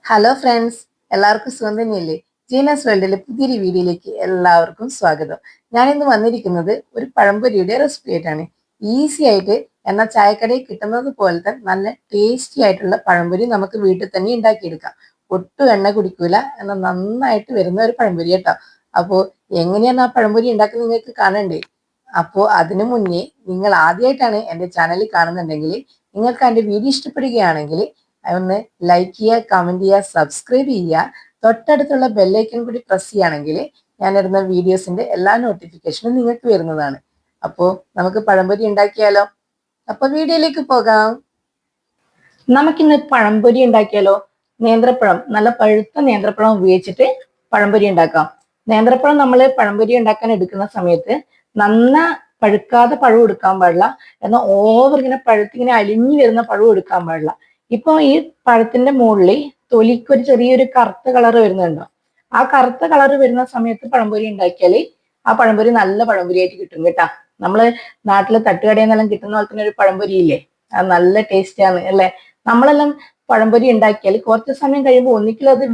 Hello friends, എല്ലാവർക്കും സുഖം തന്നെയല്ലേ? ജീനസ് വേൾഡിലെ പുതിയൊരു വീഡിയോയിലേക്ക് എല്ലാവർക്കും സ്വാഗതം. ഞാൻ ഇന്ന് വന്നിരിക്കുന്നത് ഒരു പഴംപൊരിയുടെ റെസിപ്പി ആയിട്ടാണ്. ഈസി ആയിട്ട് എന്നാൽ ചായക്കടയിൽ കിട്ടുന്നത് പോലെ തന്നെ നല്ല ടേസ്റ്റി ആയിട്ടുള്ള പഴംപൊരി നമുക്ക് വീട്ടിൽ തന്നെ ഉണ്ടാക്കിയെടുക്കാം. ഒട്ടും എണ്ണ കുടിക്കൂല, എന്നാൽ നന്നായിട്ട് വരുന്ന ഒരു പഴംപൊരി കേട്ടോ. അപ്പോൾ എങ്ങനെയാണ് ആ പഴംപൊരി ഉണ്ടാക്കുന്നത് നിങ്ങൾക്ക് കാണണ്ടേ? അപ്പോൾ അതിനു മുന്നേ നിങ്ങൾ ആദ്യമായിട്ടാണ് എൻ്റെ ചാനൽ കാണുന്നുണ്ടെങ്കിൽ, നിങ്ങൾക്ക് എൻ്റെ വീഡിയോ ഇഷ്ടപ്പെടുകയാണെങ്കിൽ ഒന്ന് ലൈക്ക് ചെയ്യുക, കമന്റ് ചെയ്യുക, സബ്സ്ക്രൈബ് ചെയ്യുക. തൊട്ടടുത്തുള്ള ബെല്ലൈക്കൺ കൂടി പ്രസ് ചെയ്യുകയാണെങ്കിൽ ഞാനിടുന്ന വീഡിയോസിന്റെ എല്ലാ നോട്ടിഫിക്കേഷനും നിങ്ങൾക്ക് വരുന്നതാണ്. അപ്പോൾ നമുക്ക് പഴംപൊരി ഉണ്ടാക്കിയാലോ? അപ്പൊ വീഡിയോയിലേക്ക് പോകാം. നമുക്കിന്ന് പഴംപൊരി ഉണ്ടാക്കിയാലോ? നേന്ത്രപ്പഴം, നല്ല പഴുത്ത നേന്ത്രപ്പഴം ഉപയോഗിച്ചിട്ട് പഴംപൊരി ഉണ്ടാക്കാം. നേന്ത്രപ്പഴം നമ്മൾ പഴംപൊരി ഉണ്ടാക്കാൻ എടുക്കുന്ന സമയത്ത് നന്ന പഴുക്കാതെ പഴം എടുക്കാൻ പാടില്ല, എന്നാൽ ഓവർ ഇങ്ങനെ പഴുത്തിങ്ങനെ അലിഞ്ഞു വരുന്ന പഴം എടുക്കാൻ പാടില്ല. ഇപ്പൊ ഈ പഴത്തിന്റെ മുകളിൽ തൊലിക്ക് ഒരു ചെറിയൊരു കറുത്ത കളർ വരുന്നുണ്ടോ? ആ കറുത്ത കളർ വരുന്ന സമയത്ത് പഴംപൊരി ഉണ്ടാക്കിയാൽ ആ പഴംപൊരി നല്ല പഴംപൊരി ആയിട്ട് കിട്ടും കേട്ടാ. നമ്മള് നാട്ടില് തട്ടുകടയിൽ നിന്നെല്ലാം കിട്ടുന്ന പോലെ തന്നെ ഒരു പഴംപൊരി ഇല്ലേ, അത് നല്ല ടേസ്റ്റ് ആണ് അല്ലെ? നമ്മളെല്ലാം പഴംപൊരി ഉണ്ടാക്കിയാൽ കുറച്ച് സമയം കഴിയുമ്പോൾ ഒന്നിക്കലും അത്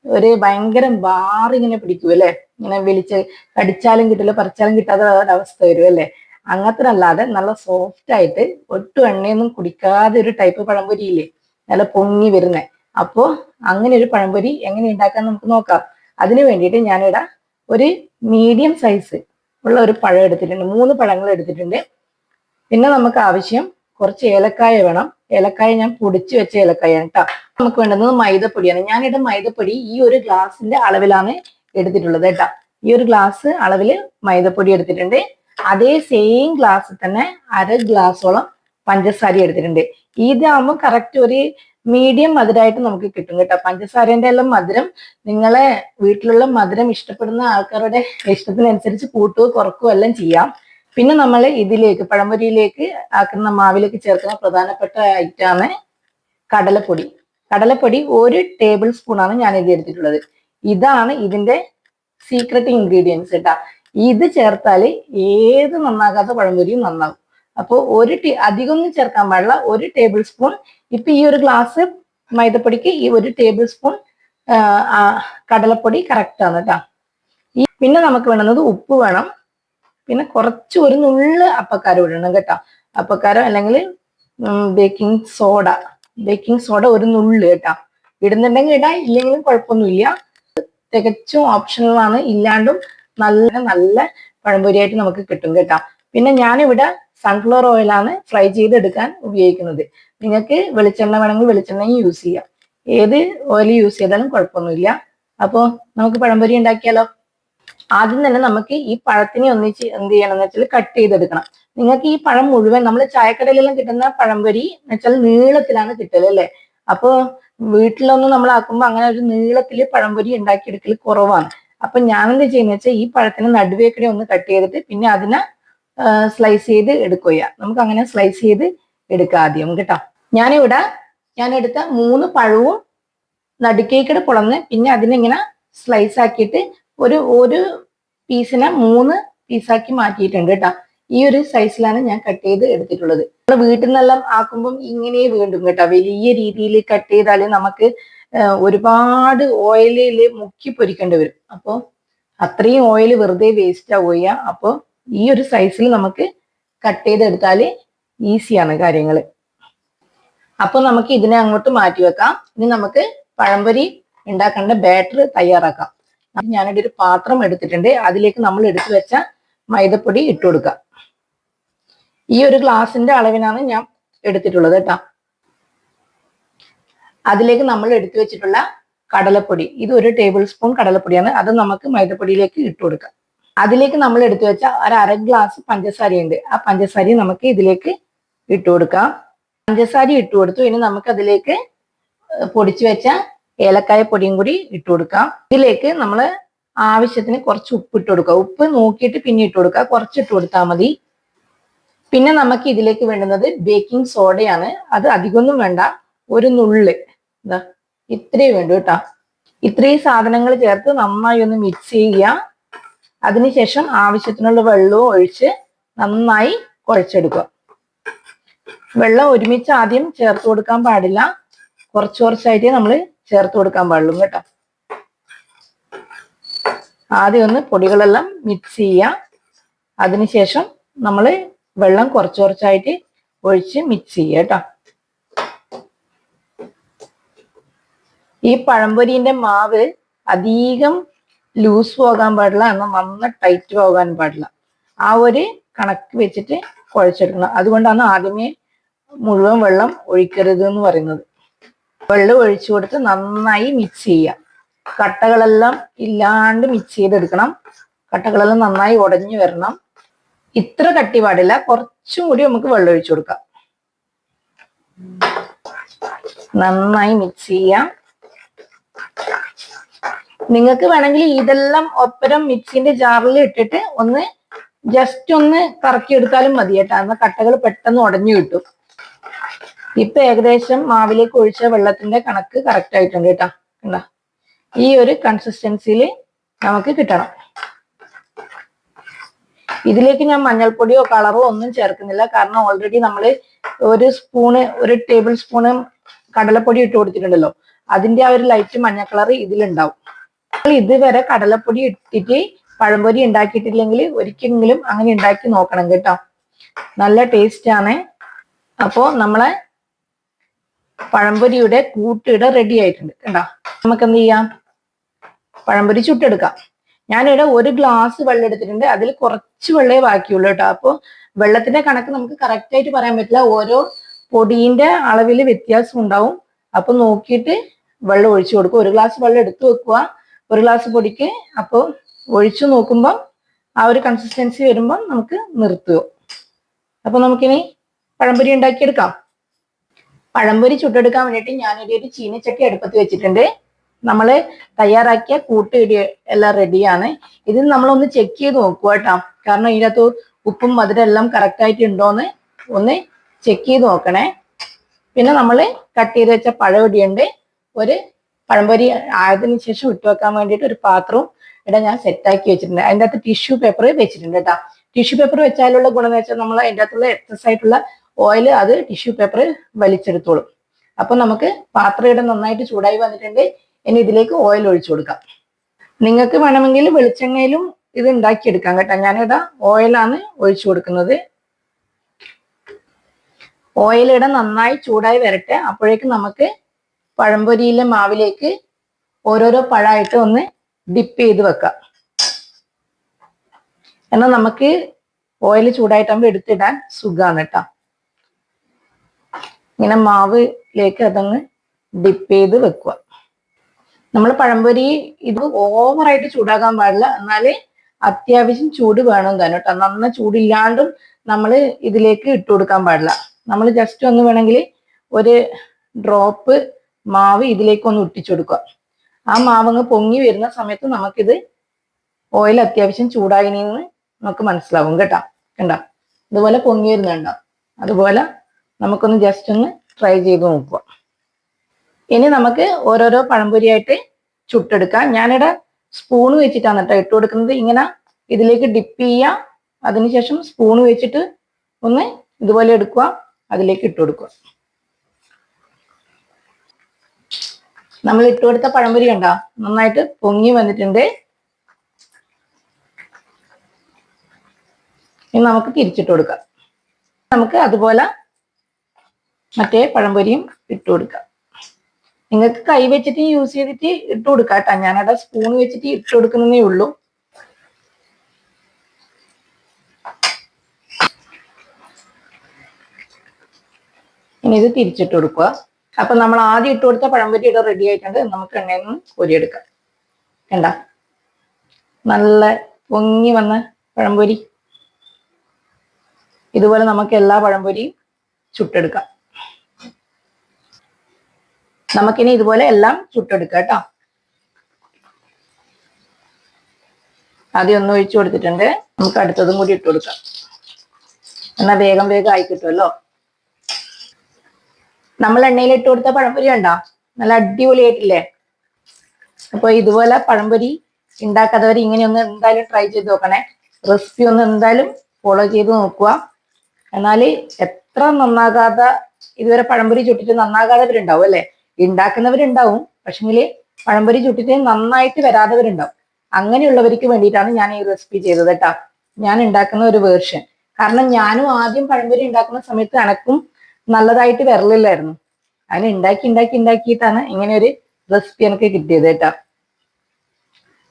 ഒരു ഭയങ്കര ബാറിങ്ങനെ പിടിക്കും അല്ലെ, ഇങ്ങനെ വലിച്ച് കടിച്ചാലും കിട്ടില്ല, പറിച്ചാലും കിട്ടാത്ത ഒരവസ്ഥ വരും അല്ലെ. അങ്ങനത്തെ അല്ലാതെ നല്ല സോഫ്റ്റ് ആയിട്ട് ഒട്ടും എണ്ണയൊന്നും കുടിക്കാതെ ഒരു ടൈപ്പ് പഴംപൊരി ഇല്ലേ, നല്ല പൊങ്ങി വരുന്നേ. അപ്പോ അങ്ങനെ ഒരു പഴംപൊരി എങ്ങനെ ഉണ്ടാക്കാൻ നമുക്ക് നോക്കാം. അതിന് വേണ്ടിയിട്ട് ഞാനിവിടെ ഒരു മീഡിയം സൈസ് ഉള്ള ഒരു പഴം എടുത്തിട്ടുണ്ട്, 3 പഴങ്ങൾ എടുത്തിട്ടുണ്ട്. പിന്നെ നമുക്ക് ആവശ്യം കുറച്ച് ഏലക്കായ വേണം. ഏലക്കായ ഞാൻ പൊടിച്ചു വെച്ച ഏലക്കായാണ് കേട്ടോ. നമുക്ക് വേണ്ടുന്നത് മൈദപ്പൊടിയാണ്. ഞാനിവിടെ മൈദപ്പൊടി ഈ ഒരു ഗ്ലാസിന്റെ അളവിലാണ് എടുത്തിട്ടുള്ളത് കേട്ടോ. ഈ ഒരു ഗ്ലാസ് അളവില് മൈദപ്പൊടി എടുത്തിട്ടുണ്ട്. അതേ സെയിം ഗ്ലാസ് തന്നെ 1/2 ഗ്ലാസോളം പഞ്ചസാര എടുത്തിട്ടുണ്ട്. ഇതാകുമ്പോൾ കറക്റ്റ് ഒരു മീഡിയം മധുരമായിട്ട് നമുക്ക് കിട്ടും കേട്ടോ. പഞ്ചസാരന്റെ എല്ലാം മധുരം നിങ്ങളെ വീട്ടിലുള്ള മധുരം ഇഷ്ടപ്പെടുന്ന ആൾക്കാരുടെ ഇഷ്ടത്തിനനുസരിച്ച് കൂട്ടുകയോ കുറക്കുകയോ എല്ലാം ചെയ്യാം. പിന്നെ നമ്മൾ ഇതിലേക്ക് പഴംപൊരിയിലേക്ക് ആക്കുന്ന മാവിലേക്ക് ചേർക്കുന്ന പ്രധാനപ്പെട്ട ഐറ്റമാണ് കടലപ്പൊടി. കടലപ്പൊടി 1 ടേബിൾ സ്പൂണാണ് ഞാൻ ഇത് എടുത്തിട്ടുള്ളത്. ഇതാണ് ഇതിന്റെ സീക്രട്ട് ഇൻഗ്രീഡിയൻസ് കേട്ടാ. ഇത് ചേർത്താൽ ഏത് നന്നാകാത്ത പഴംപൊരിയും നന്നാവും. അപ്പോൾ അധികമൊന്നും ചേർക്കാൻ പാടില്ല. 1 ടേബിൾ സ്പൂൺ. ഇപ്പൊ ഈ ഒരു ഗ്ലാസ് മൈദപ്പൊടിക്ക് ഈ 1 ടേബിൾ സ്പൂൺ കടലപ്പൊടി കറക്റ്റ് ആണ് കേട്ടോ. പിന്നെ നമുക്ക് വേണ്ടുന്നത് ഉപ്പ് വേണം. പിന്നെ കുറച്ച് ഒരു നുള്ള് അപ്പക്കാരം ഇടണം കേട്ടോ. അപ്പക്കാരം അല്ലെങ്കിൽ ബേക്കിംഗ് സോഡ. ബേക്കിംഗ് സോഡ ഒരു നുള്ള് കേട്ടോ. ഇടുന്നുണ്ടെങ്കിൽ ഇടാം, ഇല്ലെങ്കിലും കുഴപ്പമൊന്നുമില്ല. തികച്ചും ഓപ്ഷണലാണ്. ഇല്ലാണ്ടും നല്ല നല്ല പഴംപൊരിയായിട്ട് നമുക്ക് കിട്ടും കേട്ടോ. പിന്നെ ഞാനിവിടെ സൺഫ്ലവർ ഓയിലാണ് ഫ്രൈ ചെയ്തെടുക്കാൻ ഉപയോഗിക്കുന്നത്. നിങ്ങൾക്ക് വെളിച്ചെണ്ണ വേണമെങ്കിൽ വെളിച്ചെണ്ണയും യൂസ് ചെയ്യാം. ഏത് ഓയിൽ യൂസ് ചെയ്താലും കുഴപ്പമൊന്നുമില്ല. അപ്പോൾ നമുക്ക് പഴംപൊരി ഉണ്ടാക്കിയാലോ? ആദ്യം തന്നെ നമുക്ക് ഈ പഴത്തിനെ ഒന്നിച്ച് എന്ത് ചെയ്യണം എന്ന് വെച്ചാൽ കട്ട് ചെയ്തെടുക്കണം. നിങ്ങൾക്ക് ഈ പഴം മുഴുവൻ നമ്മൾ ചായക്കടയിലെല്ലാം കിട്ടുന്ന പഴംപൊരി എന്ന് വെച്ചാൽ നീളത്തിലാണ് കിട്ടല് അല്ലേ. അപ്പൊ വീട്ടിലൊന്നും നമ്മൾ ആക്കുമ്പോൾ അങ്ങനെ ഒരു നീളത്തില് പഴംപൊരി ഉണ്ടാക്കിയെടുക്കൽ കുറവാണ്. അപ്പൊ ഞാൻ എന്ത് ചെയ്യുന്ന വെച്ചാൽ ഈ പഴത്തിന് നടുവേക്കടെ ഒന്ന് കട്ട് ചെയ്തിട്ട് പിന്നെ അതിനെ സ്ലൈസ് ചെയ്ത് എടുക്കുക. നമുക്ക് അങ്ങനെ സ്ലൈസ് ചെയ്ത് എടുക്കാം ആദ്യം കേട്ടോ. ഞാൻ എടുത്ത 3 പഴവും നടുക്കേക്കടെ പൊളന്ന് പിന്നെ അതിനിങ്ങനെ സ്ലൈസ് ആക്കിയിട്ട് ഒരു പീസിനെ 3 പീസാക്കി മാറ്റിയിട്ടുണ്ട് കേട്ടോ. ഈ ഒരു സൈസിലാണ് ഞാൻ കട്ട് ചെയ്ത് എടുത്തിട്ടുള്ളത്. നമ്മൾ വീട്ടിൽ നിന്നെല്ലാം ആക്കുമ്പം ഇങ്ങനെ വീണ്ടും കേട്ടോ. വലിയ രീതിയിൽ കട്ട് ചെയ്താൽ നമുക്ക് ഒരുപാട് ഓയിലിൽ മുക്കി പൊരിക്കേണ്ടി വരും. അപ്പോൾ അത്രയും ഓയിൽ വെറുതെ വേസ്റ്റ് ആവുക. അപ്പോൾ ഈ ഒരു സൈസിൽ നമുക്ക് കട്ട് ചെയ്തെടുത്താൽ ഈസിയാണ് കാര്യങ്ങൾ. അപ്പോൾ നമുക്ക് ഇതിനെ അങ്ങോട്ട് മാറ്റി വെക്കാം. ഇനി നമുക്ക് പഴംപൊരി ഉണ്ടാക്കേണ്ട ബാറ്റർ തയ്യാറാക്കാം. ഞാനിവിടെ ഒരു പാത്രം എടുത്തിട്ടുണ്ട്. അതിലേക്ക് നമ്മൾ എടുത്തു വെച്ച മൈദപ്പൊടി ഇട്ട് കൊടുക്കുക. ഈ ഒരു ഗ്ലാസിന്റെ അളവിനാണ് ഞാൻ എടുത്തിട്ടുള്ളത് കേട്ടോ. അതിലേക്ക് നമ്മൾ എടുത്തു വെച്ചിട്ടുള്ള കടലപ്പൊടി, ഇത് 1 ടേബിൾ സ്പൂൺ കടലപ്പൊടിയാണ്. അത് നമുക്ക് മൈദപ്പൊടിയിലേക്ക് ഇട്ട് കൊടുക്കാം. അതിലേക്ക് നമ്മൾ എടുത്തു വെച്ച 1/2 ഗ്ലാസ് പഞ്ചസാരയുണ്ട്. ആ പഞ്ചസാരയും നമുക്ക് ഇതിലേക്ക് ഇട്ട് കൊടുക്കാം. പഞ്ചസാര ഇട്ട് കൊടുത്തു. ഇനി നമുക്ക് അതിലേക്ക് പൊടിച്ചു വെച്ച ഏലക്കായ പൊടിയും കൂടി ഇട്ട് കൊടുക്കാം. ഇതിലേക്ക് നമ്മൾ ആവശ്യത്തിന് കുറച്ച് ഉപ്പ് ഇട്ട് കൊടുക്കുക. ഉപ്പ് നോക്കിയിട്ട് പിന്നെ ഇട്ട് കൊടുക്കുക, കുറച്ച് ഇട്ട് കൊടുത്താൽ മതി. പിന്നെ നമുക്ക് ഇതിലേക്ക് വേണ്ടുന്നത് ബേക്കിംഗ് സോഡയാണ്. അത് അധികമൊന്നും വേണ്ട, ഒരു നുള്ള്, ഇതാ ഇത്രയും വേണ്ടു കേട്ടോ. ഇത്രയും സാധനങ്ങൾ ചേർത്ത് നന്നായി ഒന്ന് മിക്സ് ചെയ്യുക. അതിനുശേഷം ആവശ്യത്തിനുള്ള വെള്ളവും ഒഴിച്ച് നന്നായി കുഴച്ചെടുക്കുക. വെള്ളം ഒരുമിച്ച് ആദ്യം ചേർത്ത് കൊടുക്കാൻ പാടില്ല, കുറച്ച് കുറച്ചായിട്ട് നമ്മൾ ചേർത്ത് കൊടുക്കാൻ പാടുള്ളൂ കേട്ടോ. ആദ്യം ഒന്ന് പൊടികളെല്ലാം മിക്സ് ചെയ്യാം. അതിനുശേഷം നമ്മൾ വെള്ളം കുറച്ച് കുറച്ചായിട്ട് ഒഴിച്ച് മിക്സ് ചെയ്യുക കേട്ടോ. ഈ പഴംപൊരിന്റെ മാവ് അധികം ലൂസ് പോകാൻ പാടില്ല, എന്നാൽ നന്ന ടൈറ്റ് പോകാൻ പാടില്ല. ആ ഒരു കണക്ക് വെച്ചിട്ട് കുഴച്ചെടുക്കണം. അതുകൊണ്ടാണ് ആദ്യമേ മുഴുവൻ വെള്ളം ഒഴിക്കരുത് എന്ന് പറയുന്നത്. വെള്ളം ഒഴിച്ചു കൊടുത്ത് നന്നായി മിക്സ് ചെയ്യുക. കട്ടകളെല്ലാം ഇല്ലാണ്ട് മിക്സ് ചെയ്തെടുക്കണം. കട്ടകളെല്ലാം നന്നായി ഉടഞ്ഞു വരണം. ഇത്ര കട്ടി പാടില്ല, കുറച്ചും കൂടി നമുക്ക് വെള്ളം ഒഴിച്ചു കൊടുക്കാം. നന്നായി മിക്സ് ചെയ്യാം. നിങ്ങൾക്ക് വേണമെങ്കിൽ ഇതെല്ലാം ഒപ്പരം മിക്സിന്റെ ജാറിൽ ഇട്ടിട്ട് ഒന്ന് ജസ്റ്റ് ഒന്ന് കറക്കി എടുത്താലും മതി കേട്ടോ. എന്നാൽ കട്ടകൾ പെട്ടെന്ന് ഉടഞ്ഞു കിട്ടും. ഇപ്പൊ ഏകദേശം മാവിലേക്ക് ഒഴിച്ച വെള്ളത്തിന്റെ കണക്ക് കറക്റ്റ് ആയിട്ടുണ്ട് കേട്ടോ. കണ്ടോ, ഈ ഒരു കൺസിസ്റ്റൻസിയിൽ നമുക്ക് കിട്ടണം. ഇതിലേക്ക് ഞാൻ മഞ്ഞൾപ്പൊടിയോ കളറോ ഒന്നും ചേർക്കുന്നില്ല. കാരണം ഓൾറെഡി നമ്മൾ ഒരു ടേബിൾ സ്പൂണ് കടലപ്പൊടി ഇട്ട് കൊടുത്തിട്ടുണ്ടല്ലോ. അതിന്റെ ആ ഒരു ലൈറ്റ് മഞ്ഞ കളർ ഇതിലുണ്ടാവും. ഇതുവരെ കടലപ്പൊടി ഇട്ടിട്ട് പഴംപൊരി ഉണ്ടാക്കിയിട്ടില്ലെങ്കിൽ ഒരിക്കലെങ്കിലും അങ്ങനെ ഉണ്ടാക്കി നോക്കണം കേട്ടോ. നല്ല ടേസ്റ്റ് ആണ്. അപ്പോ നമ്മളെ പഴംപൊരിയുടെ കൂട്ടിട റെഡി ആയിട്ടുണ്ട് കണ്ടോ. നമുക്ക് എന്ത് ചെയ്യാം, പഴംപൊരി ചുട്ടെടുക്കാം. ഞാനിവിടെ 1 ഗ്ലാസ് വെള്ളം എടുത്തിട്ടുണ്ട്. അതിൽ കുറച്ച് വെള്ളമേ ബാക്കിയുള്ളൂ കേട്ടോ. അപ്പോൾ വെള്ളത്തിന്റെ കണക്ക് നമുക്ക് കറക്റ്റ് ആയിട്ട് പറയാൻ പറ്റില്ല. ഓരോ പൊടിയുടെ അളവിൽ വ്യത്യാസം ഉണ്ടാവും. അപ്പൊ നോക്കിയിട്ട് വെള്ളം ഒഴിച്ചു കൊടുക്കുക. 1 ഗ്ലാസ് വെള്ളം എടുത്തു വെക്കുക 1 ഗ്ലാസ് പൊടിക്ക്. അപ്പോൾ ഒഴിച്ചു നോക്കുമ്പോൾ ആ ഒരു കൺസിസ്റ്റൻസി വരുമ്പോൾ നമുക്ക് നിർത്തുക. അപ്പൊ നമുക്കിനി പഴംപൊരി ഉണ്ടാക്കിയെടുക്കാം. പഴംപൊരി ചുട്ടെടുക്കാൻ വേണ്ടിയിട്ട് ഞാനൊരു ചീനച്ചട്ടി അടുപ്പത്ത് വെച്ചിട്ടുണ്ട്. നമ്മൾ തയ്യാറാക്കിയ കൂട്ടുകടി എല്ലാം റെഡിയാണ്. ഇത് നമ്മളൊന്ന് ചെക്ക് ചെയ്ത് നോക്കുക കേട്ടോ. കാരണം ഇതിനകത്ത് ഉപ്പും മധുരം എല്ലാം കറക്റ്റ് ആയിട്ട് ഉണ്ടോന്ന് ഒന്ന് ചെക്ക് ചെയ്ത് നോക്കണേ. പിന്നെ നമ്മൾ കട്ട് ചെയ്ത് വെച്ച പഴപൊടിയുണ്ട്. ഒരു പഴംപൊരി ആയതിനു ശേഷം ഇട്ട് വെക്കാൻ വേണ്ടിയിട്ട് ഒരു പാത്രവും ഇവിടെ ഞാൻ സെറ്റാക്കി വെച്ചിട്ടുണ്ട്. അതിൻ്റെ അകത്ത് ടിഷ്യൂ പേപ്പർ വെച്ചിട്ടുണ്ട് കേട്ടോ. ടിഷ്യൂ പേപ്പർ വെച്ചാലുള്ള ഗുണം എന്ന് വെച്ചാൽ നമ്മൾ അതിൻ്റെ അകത്തുള്ള എക്സസ് ആയിട്ടുള്ള ഓയിൽ അത് ടിഷ്യൂ പേപ്പർ വലിച്ചെടുത്തോളും. അപ്പൊ നമുക്ക് പാത്രം ഇവിടെ നന്നായിട്ട് ചൂടായി വന്നിട്ടുണ്ട്. ഇനി ഇതിലേക്ക് ഓയിൽ ഒഴിച്ചു കൊടുക്കാം. നിങ്ങൾക്ക് വേണമെങ്കിൽ വെളിച്ചെണ്ണയിലും ഇത് ഉണ്ടാക്കിയെടുക്കാം കേട്ടോ. ഞാനിവിടെ ഓയിലാണ് ഒഴിച്ചു കൊടുക്കുന്നത്. ഓയിൽ ഇവിടെ നന്നായി ചൂടായി വരട്ടെ. അപ്പോഴേക്കും നമുക്ക് പഴംപൊരിയിലെ മാവിലേക്ക് ഓരോരോ പഴമായിട്ട് ഒന്ന് ഡിപ്പ് ചെയ്ത് വെക്കാം. എന്നാൽ നമുക്ക് ഓയിൽ ചൂടായിട്ടാകുമ്പോൾ എടുത്തിടാൻ സുഖമാണ് കേട്ടോ. ഇങ്ങനെ മാവിലേക്ക് അതങ്ങ് ഡിപ്പ് ചെയ്ത് വെക്കുക. നമ്മൾ പഴംപൊരി ഇത് ഓവറായിട്ട് ചൂടാക്കാൻ പാടില്ല. എന്നാല് അത്യാവശ്യം ചൂട് വേണം തന്നെ കേട്ടോ. നന്ന ചൂടില്ലാണ്ടും നമ്മൾ ഇതിലേക്ക് ഇട്ട് കൊടുക്കാൻ പാടില്ല. നമ്മൾ ജസ്റ്റ് ഒന്ന് വേണമെങ്കിൽ ഒരു ഡ്രോപ്പ് മാവ് ഇതിലേക്ക് ഒന്ന് ഒട്ടിച്ചു കൊടുക്കുക. ആ മാവങ്ങ് പൊങ്ങി വരുന്ന സമയത്ത് നമുക്കിത് ഓയിൽ അത്യാവശ്യം ചൂടായിനെന്ന് നമുക്ക് മനസ്സിലാവും കേട്ടോ. കണ്ടോ, ഇതുപോലെ പൊങ്ങി വരുന്നുണ്ടോ? അതുപോലെ നമുക്കൊന്ന് ജസ്റ്റ് ഒന്ന് ട്രൈ ചെയ്ത് നോക്കുക. ഇനി നമുക്ക് ഓരോരോ പഴംപൊരിയായിട്ട് ചുട്ടെടുക്കാം. ഞാനിവിടെ സ്പൂണ് വെച്ചിട്ടാണ് കേട്ടോ ഇട്ട് കൊടുക്കുന്നത്. ഇങ്ങനെ ഇതിലേക്ക് ഡിപ്പ് ചെയ്യുക. അതിനുശേഷം സ്പൂണ് വെച്ചിട്ട് ഒന്ന് ഇതുപോലെ എടുക്കുക, അതിലേക്ക് ഇട്ട് കൊടുക്കുക. നമ്മൾ ഇട്ട് കൊടുത്ത പഴംപൊരി കണ്ടോ നന്നായിട്ട് പൊങ്ങി വന്നിട്ടുണ്ട്. ഇനി നമുക്ക് തിരിച്ചിട്ട് കൊടുക്കാം. നമുക്ക് അതുപോലെ മറ്റേ പഴംപൊരിയും ഇട്ട് കൊടുക്കാം. നിങ്ങൾക്ക് കൈ വെച്ചിട്ട് യൂസ് ചെയ്തിട്ട് ഇട്ട് കൊടുക്കാം കേട്ടോ. ഞാനവിടെ സ്പൂൺ വെച്ചിട്ട് ഇട്ട് കൊടുക്കുന്നതേ ഉള്ളൂ. ഇനി ഇത് തിരിച്ചിട്ട് കൊടുക്കുക. അപ്പൊ നമ്മൾ ആദ്യം ഇട്ട് കൊടുത്ത പഴംപൊരി ഇവിടെ റെഡി ആയിട്ടുണ്ട്. നമുക്ക് എണ്ണയിൽ നിന്ന് പൊരിയെടുക്കാം. കണ്ട നല്ല പൊങ്ങി വന്ന പഴംപൊരി. ഇതുപോലെ നമുക്ക് എല്ലാ പഴംപൊരിയും ചുട്ടെടുക്കാം. നമുക്കിനി ഇതുപോലെ എല്ലാം ചുട്ടെടുക്കാം കേട്ടോ. ആദ്യം ഒന്ന് ഒഴിച്ചു കൊടുത്തിട്ടുണ്ട്. നമുക്ക് അടുത്തതും കൂടി ഇട്ട് കൊടുക്കാം. എന്നാൽ വേഗം വേഗം ആയി കിട്ടുമല്ലോ. നമ്മൾ എണ്ണയിൽ ഇട്ട് കൊടുത്ത പഴംപൊരി കണ്ടോ നല്ല അടിപൊളിയായിട്ടില്ലേ? അപ്പൊ ഇതുപോലെ പഴംപൊരി ഉണ്ടാക്കാത്തവർ ഇങ്ങനെ ഒന്ന് എന്തായാലും ട്രൈ ചെയ്ത് നോക്കണേ. റെസിപ്പി ഒന്ന് എന്തായാലും ഫോളോ ചെയ്ത് നോക്കുക. എന്നാൽ എത്ര നന്നാകാതെ ഇതുവരെ പഴംപൊരി ചുട്ടിട്ട് നന്നാകാത്തവരുണ്ടാവും അല്ലെ? ഉണ്ടാക്കുന്നവരുണ്ടാവും, പക്ഷെങ്കില് പഴംപൊരി ചുട്ടിട്ട് നന്നായിട്ട് വരാത്തവരുണ്ടാവും. അങ്ങനെയുള്ളവർക്ക് വേണ്ടിയിട്ടാണ് ഞാൻ ഈ റെസിപ്പി ചെയ്തത് കേട്ടാ. ഞാൻ ഉണ്ടാക്കുന്ന ഒരു വേർഷൻ. കാരണം ഞാനും ആദ്യം പഴംപൊരി ഉണ്ടാക്കുന്ന സമയത്ത് എനക്കും നല്ലതായിട്ട് വരലില്ലായിരുന്നു. അതിന് ഉണ്ടാക്കിയിട്ടാണ് ഇങ്ങനെ ഒരു റെസിപ്പി എനിക്ക് കിട്ടിയത് കേട്ടാ.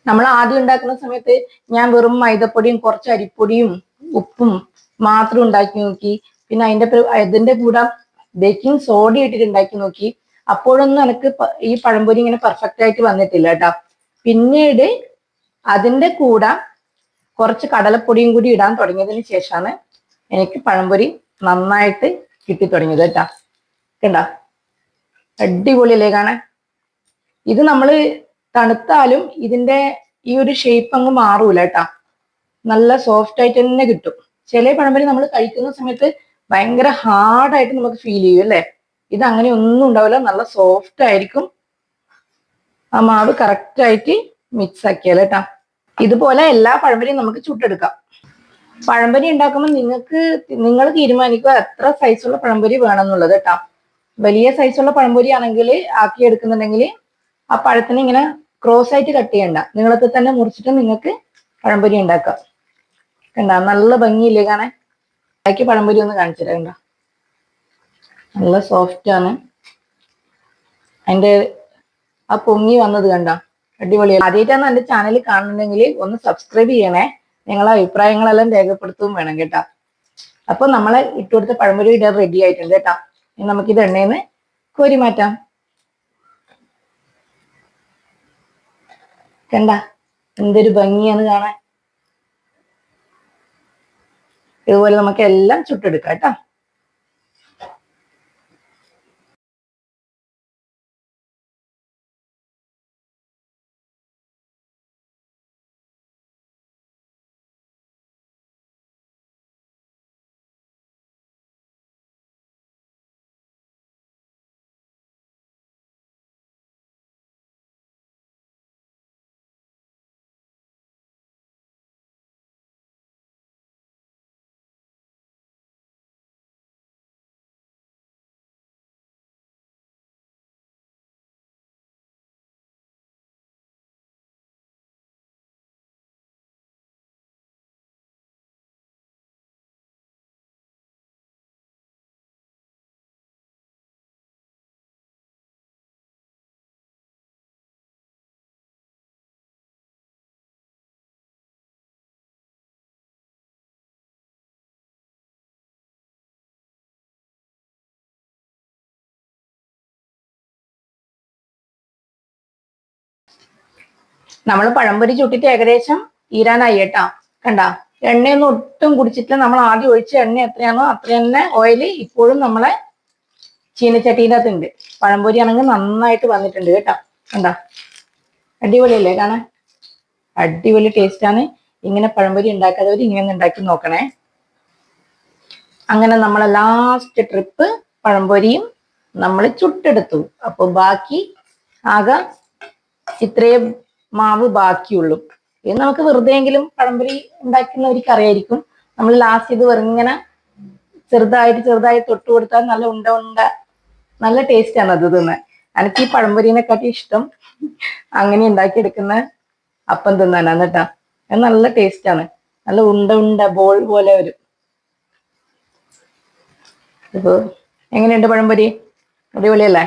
നമ്മൾ ആദ്യം ഉണ്ടാക്കുന്ന സമയത്ത് ഞാൻ വെറും മൈദപ്പൊടിയും കുറച്ച് അരിപ്പൊടിയും ഉപ്പും മാത്രം ഉണ്ടാക്കി നോക്കി. പിന്നെ അതിന്റെ കൂടെ ബേക്കിംഗ് സോഡ ഇട്ടിട്ട് ഉണ്ടാക്കി നോക്കി. അപ്പോഴൊന്നും എനിക്ക് ഈ പഴംപൊരി ഇങ്ങനെ പെർഫെക്റ്റ് ആയിട്ട് വന്നിട്ടില്ല കേട്ടോ. പിന്നീട് അതിന്റെ കൂടെ കുറച്ച് കടലപ്പൊടിയും കൂടി ഇടാൻ തുടങ്ങിയതിന് ശേഷമാണ് എനിക്ക് പഴംപൊരി നന്നായിട്ട് കിട്ടി തുടങ്ങിയത് കേട്ടാ. കണ്ട അടിപൊളിയല്ലേ കാണാൻ. ഇത് നമ്മള് തണുത്താലും ഇതിന്റെ ഈ ഒരു ഷേപ്പ് അങ്ങ് മാറൂല കേട്ടാ. നല്ല സോഫ്റ്റ് ആയിട്ട് തന്നെ കിട്ടും. ചില പഴംപൊരി നമ്മൾ കഴിക്കുന്ന സമയത്ത് ഭയങ്കര ഹാർഡായിട്ട് നമുക്ക് ഫീൽ ചെയ്യും അല്ലേ. ഇത് അങ്ങനെ ഒന്നും ഉണ്ടാവില്ല, നല്ല സോഫ്റ്റ് ആയിരിക്കും. ആ മാവ് കറക്റ്റ് ആയിട്ട് മിക്സ് ആക്കിയാൽ കേട്ടാ. ഇതുപോലെ എല്ലാ പഴംപൊരിയും നമുക്ക് ചുട്ടെടുക്കാം. പഴംപൊരി ഉണ്ടാക്കുമ്പോൾ നിങ്ങൾ തീരുമാനിക്കുക എത്ര സൈസുള്ള പഴംപൊരി വേണമെന്നുള്ളത് കേട്ടാ. വലിയ സൈസുള്ള പഴംപൊരി ആണെങ്കിൽ ആക്കി എടുക്കുന്നുണ്ടെങ്കിൽ ആ പഴത്തിന് ഇങ്ങനെ ക്രോസ് ആയിട്ട് കട്ട് ചെയ്യണ്ട, നീളത്തിൽ തന്നെ മുറിച്ചിട്ട് നിങ്ങൾക്ക് പഴംപൊരി ഉണ്ടാക്കാം. കണ്ട നല്ല ഭംഗിയില്ലേ കാണാൻ. ബാക്കി പഴംപൊരി ഒന്ന് കാണിച്ചു തരാം. കണ്ട നല്ല സോഫ്റ്റ് ആണ്. അതിന്റെ ആ പൊങ്ങി വന്നത് കണ്ട അടിപൊളിയാണ്. ആദ്യമായിട്ടാണ് എന്റെ ചാനൽ കാണുന്നുണ്ടെങ്കിൽ ഒന്ന് സബ്സ്ക്രൈബ് ചെയ്യണേ. നിങ്ങളെ അഭിപ്രായങ്ങളെല്ലാം രേഖപ്പെടുത്തുകയും വേണം കേട്ടാ. അപ്പൊ നമ്മളെ ഇട്ടുകൊടുത്ത പഴംപൊരി ഇടാൻ റെഡി ആയിട്ടുണ്ട് കേട്ടാ. ഇനി നമുക്കിത് എണ്ണയിൽ നിന്ന് കോരി മാറ്റാം. കണ്ട എന്തൊരു ഭംഗിയാണ് കാണാൻ. ഇതുപോലെ നമുക്ക് എല്ലാം ചുട്ടെടുക്കാം കേട്ടോ. നമ്മൾ പഴംപൊരി ചുട്ടിട്ട് ഏകദേശം തീരാനായി കേട്ടാ. കണ്ട എണ്ണയൊന്നും ഒട്ടും കുടിച്ചിട്ടില്ല. നമ്മൾ ആദ്യം ഒഴിച്ച എണ്ണ എത്രയാണോ അത്ര തന്നെ ഓയിൽ ഇപ്പോഴും നമ്മളെ ചീനച്ചട്ടിൻ്റെ അകത്തുണ്ട്. പഴംപൊരി ആണെങ്കിൽ നന്നായിട്ട് വന്നിട്ടുണ്ട് കേട്ടാ. കണ്ട അടിപൊളിയല്ലേ കാണാൻ. അടിപൊളി ടേസ്റ്റ് ആണ്. ഇങ്ങനെ പഴംപൊരി ഉണ്ടാക്കാത്തവർ ഇങ്ങനെ ഉണ്ടാക്കി നോക്കണേ. അങ്ങനെ നമ്മളെ ലാസ്റ്റ് ട്രിപ്പ് പഴംപൊരിയും നമ്മൾ ചുട്ടെടുത്തു. അപ്പൊ ബാക്കി ആകെ ഇത്രയും മാവ് ബാക്കിയുള്ളൂ. ഇത് നമുക്ക് വെറുതെയെങ്കിലും പഴംപൊരി ഉണ്ടാക്കുന്നവർക്ക് അറിയായിരിക്കും. നമ്മൾ ലാസ്റ്റ് ഇത് വെറുങ്ങനെ ചെറുതായി തൊട്ട് കൊടുത്താൽ നല്ല ഉണ്ട നല്ല ടേസ്റ്റ് ആണ് അത് തിന്നാൻ. എനിക്ക് ഈ പഴംപൊരിനെക്കാട്ടി ഇഷ്ടം അങ്ങനെ ഉണ്ടാക്കിയെടുക്കുന്ന അപ്പം തിന്നാനാണ് കേട്ടാ. അത് നല്ല ടേസ്റ്റ് ആണ്. നല്ല ഉണ്ട ബോൾ പോലെ വരും. ഇപ്പൊ എങ്ങനെയുണ്ട് പഴംപൊരി? അടിപൊളിയല്ലേ?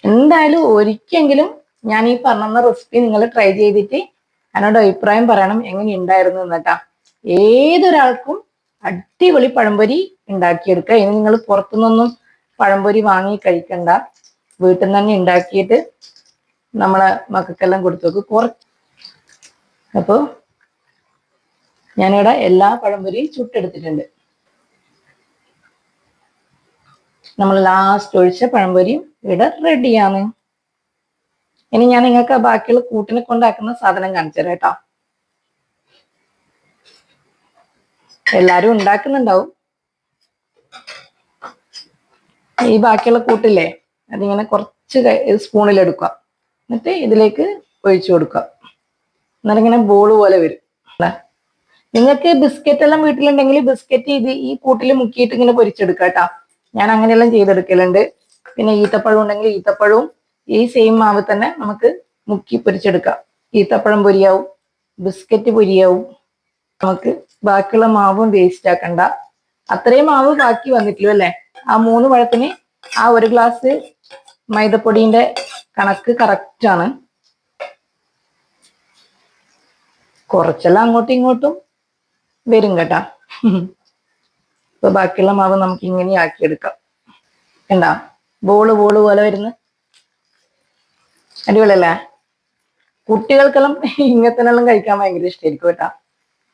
എന്തായാലും ഒരിക്കലെങ്കിലും ഞാൻ ഈ പറഞ്ഞ റെസിപ്പി നിങ്ങൾ ട്രൈ ചെയ്തിട്ട് എന്നോട് അഭിപ്രായം പറയണം എങ്ങനെ ഉണ്ടായിരുന്നു എന്നിട്ടാ. ഏതൊരാൾക്കും അടിപൊളി പഴംപൊരി ഉണ്ടാക്കിയെടുക്കുക. ഇനി നിങ്ങൾ പുറത്തുനിന്നൊന്നും പഴംപൊരി വാങ്ങി കഴിക്കണ്ട, വീട്ടിൽ നിന്ന് തന്നെ ഉണ്ടാക്കിയിട്ട് നമ്മളെ മക്കൾക്കെല്ലാം കൊടുത്തു നോക്ക്. അപ്പോൾ ഞാനിവിടെ എല്ലാ പഴംപൊരിയും ചുട്ടെടുത്തിട്ടുണ്ട്. നമ്മൾ ലാസ്റ്റ് ഒഴിച്ച പഴംപൊരിയും ഇവിടെ റെഡിയാണ്. ഇനി ഞാൻ നിങ്ങൾക്ക് ബാക്കിയുള്ള കൂട്ടിനെ കൊണ്ടാക്കുന്ന സാധനം കാണിച്ചു തരാം കേട്ടോ. എല്ലാരും ഉണ്ടാക്കുന്നുണ്ടാവും. ഈ ബാക്കിയുള്ള കൂട്ടില്ലേ അതിങ്ങനെ കുറച്ച് സ്പൂണിലെടുക്കുക, എന്നിട്ട് ഇതിലേക്ക് ഒഴിച്ചു കൊടുക്കുക. എന്നിട്ട് ഇങ്ങനെ ബോൾ പോലെ വരും. നിങ്ങൾക്ക് ബിസ്ക്കറ്റ് എല്ലാം വീട്ടിലുണ്ടെങ്കിൽ ബിസ്ക്കറ്റ് ഈ കൂട്ടിൽ മുക്കിയിട്ട് ഇങ്ങനെ പൊരിച്ചെടുക്കുക കേട്ടോ. ഞാൻ അങ്ങനെയെല്ലാം ചെയ്തെടുക്കലുണ്ട്. പിന്നെ ഈത്തപ്പഴം ഉണ്ടെങ്കിൽ ഈത്തപ്പഴവും ഈ സെയിം മാവ് തന്നെ നമുക്ക് മുക്കി പൊരിച്ചെടുക്കാം. ഈത്തപ്പഴം പൊരിയാവും, ബിസ്ക്കറ്റ് പൊരിയാവും. നമുക്ക് ബാക്കിയുള്ള മാവും വേസ്റ്റ് ആക്കണ്ട. അത്രയും മാവ് ബാക്കി വന്നിട്ടുള്ളൂ അല്ലേ? ആ 3 പഴത്തിന് ആ 1 ഗ്ലാസ് മൈദപ്പൊടിന്റെ കണക്ക് കറക്റ്റ് ആണ്. കുറച്ചെല്ലാം അങ്ങോട്ടും ഇങ്ങോട്ടും വരും കേട്ടാ. ഇപ്പൊ ബാക്കിയുള്ള മാവ് നമുക്ക് ഇങ്ങനെ ആക്കിയെടുക്കാം. കണ്ടാ ബോള് പോലെ വരുന്നു. അടിപൊളിയല്ലേ? കുട്ടികൾക്കെല്ലാം ഇങ്ങനത്തെല്ലാം കഴിക്കാൻ ഭയങ്കര ഇഷ്ടമായിരിക്കും കേട്ടാ.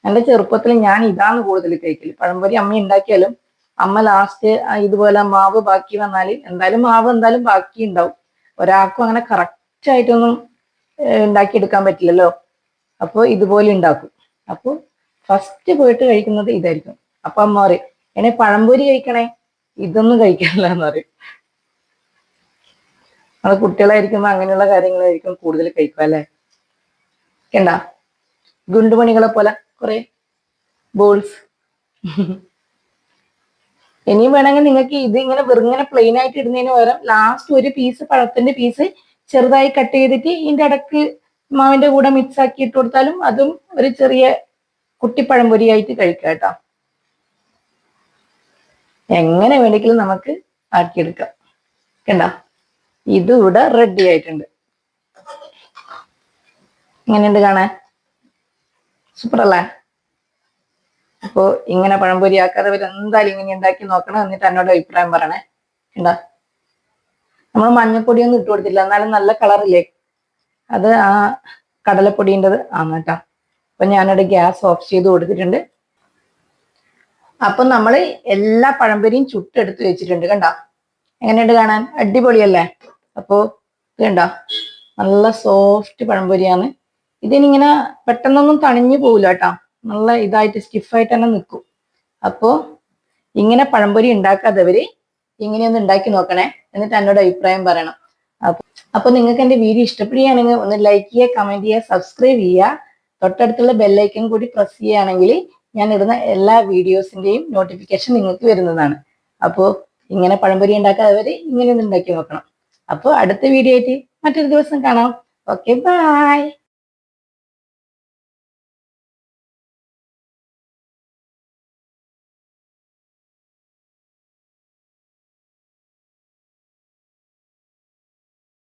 എന്റെ ചെറുപ്പത്തിൽ ഞാൻ ഇതാണ് കൂടുതൽ കഴിക്കല്. പഴംപൊരി അമ്മ ഉണ്ടാക്കിയാലും അമ്മ ലാസ്റ്റ് ഇതുപോലെ മാവ് ബാക്കി വന്നാല് മാവ് എന്തായാലും ബാക്കി ഉണ്ടാവും. ഒരാൾക്കും അങ്ങനെ കറക്റ്റ് ആയിട്ടൊന്നും ഉണ്ടാക്കിയെടുക്കാൻ പറ്റില്ലല്ലോ. അപ്പൊ ഇതുപോലെ ഉണ്ടാക്കും. അപ്പൊ ഫസ്റ്റ് പോയിട്ട് കഴിക്കുന്നത് ഇതായിരിക്കും. അപ്പൊ അമ്മ പറയും എന്നെ പഴംപൊരി കഴിക്കണേ, ഇതൊന്നും കഴിക്കാനില്ല എന്ന് പറയും. അത് കുട്ടികളായിരിക്കുമ്പോ അങ്ങനെയുള്ള കാര്യങ്ങളായിരിക്കും കൂടുതൽ കഴിക്കുക അല്ലെ? കണ്ടാ ഗുണ്ടുമണികളെ പോലെ കുറെ ബോൾസ്. ഇനിയും വേണമെങ്കിൽ നിങ്ങൾക്ക് ഇത് ഇങ്ങനെ വെറുങ്ങനെ പ്ലെയിൻ ആയിട്ട് ഇടുന്നതിന് പകരം ലാസ്റ്റ് ഒരു പീസ് പഴത്തിന്റെ പീസ് ചെറുതായി കട്ട് ചെയ്തിട്ട് ഇതിന്റെ ഇടക്ക് മാവിന്റെ കൂടെ മിക്സ് ആക്കി ഇട്ട് കൊടുത്താലും അതും ഒരു ചെറിയ കുട്ടിപ്പഴംപൊരി ആയിട്ട് കഴിക്കാം കേട്ടോ. എങ്ങനെ വേണമെങ്കിലും നമുക്ക് ആക്കിയെടുക്കാം. കണ്ട ഇത് ഇവിടെ റെഡി ആയിട്ടുണ്ട്. എങ്ങനെയുണ്ട് കാണാൻ? സൂപ്പർ അല്ലേ? അപ്പോ ഇങ്ങനെ പഴംപൊരി ആക്കാത്തവർ എന്തായാലും ഇങ്ങനെ ഉണ്ടാക്കി നോക്കണം. എന്നിട്ട് എന്നോട് അഭിപ്രായം പറയണേ. എന്താ നമ്മൾ മഞ്ഞപ്പൊടിയൊന്നും ഇട്ട് കൊടുത്തില്ല, എന്നാലും നല്ല കളറില്ലേ? അത് ആ കടലപ്പൊടിൻ്റെത് ആണ് കേട്ടോ. അപ്പൊ ഞാനവിടെ ഗ്യാസ് ഓഫ് ചെയ്ത് കൊടുത്തിട്ടുണ്ട്. അപ്പൊ നമ്മൾ എല്ലാ പഴംപൊരിയും ചുട്ടെടുത്ത് വെച്ചിട്ടുണ്ട്. കണ്ടോ എങ്ങനെയുണ്ട് കാണാൻ? അടിപൊളിയല്ലേ? അപ്പോ ഇത് കണ്ടോ നല്ല സോഫ്റ്റ് പഴംപൊരിയാണ്. ഇതിനിങ്ങനെ പെട്ടെന്നൊന്നും തണിഞ്ഞു പോകില്ല കേട്ടോ. നല്ല ഇതായിട്ട് സ്റ്റിഫായിട്ട് തന്നെ നിൽക്കും. അപ്പോ ഇങ്ങനെ പഴംപൊരി ഉണ്ടാക്കാത്തവര് ഇങ്ങനെയൊന്ന് ഉണ്ടാക്കി നോക്കണേ. എന്നിട്ട് എന്നോട് അഭിപ്രായം പറയണം. അപ്പൊ നിങ്ങൾക്ക് എന്റെ വീഡിയോ ഇഷ്ടപ്പെടുകയാണെങ്കിൽ ഒന്ന് ലൈക്ക് ചെയ്യുക, കമന്റ് ചെയ്യുക, സബ്സ്ക്രൈബ് ചെയ്യുക. തൊട്ടടുത്തുള്ള ബെല്ലൈക്കൺ കൂടി പ്രസ് ചെയ്യുകയാണെങ്കിൽ ഞാൻ ഇടുന്ന എല്ലാ വീഡിയോസിന്റെയും നോട്ടിഫിക്കേഷൻ നിങ്ങൾക്ക് വരുന്നതാണ്. അപ്പോൾ ഇങ്ങനെ പഴംപൊരി ഉണ്ടാക്കാത്തവര് ഇങ്ങനെ ഒന്ന് ഉണ്ടാക്കി നോക്കണം. അപ്പോൾ അടുത്ത വീഡിയോ ആയിട്ട് മറ്റൊരു ദിവസം കാണാം. Okay, by.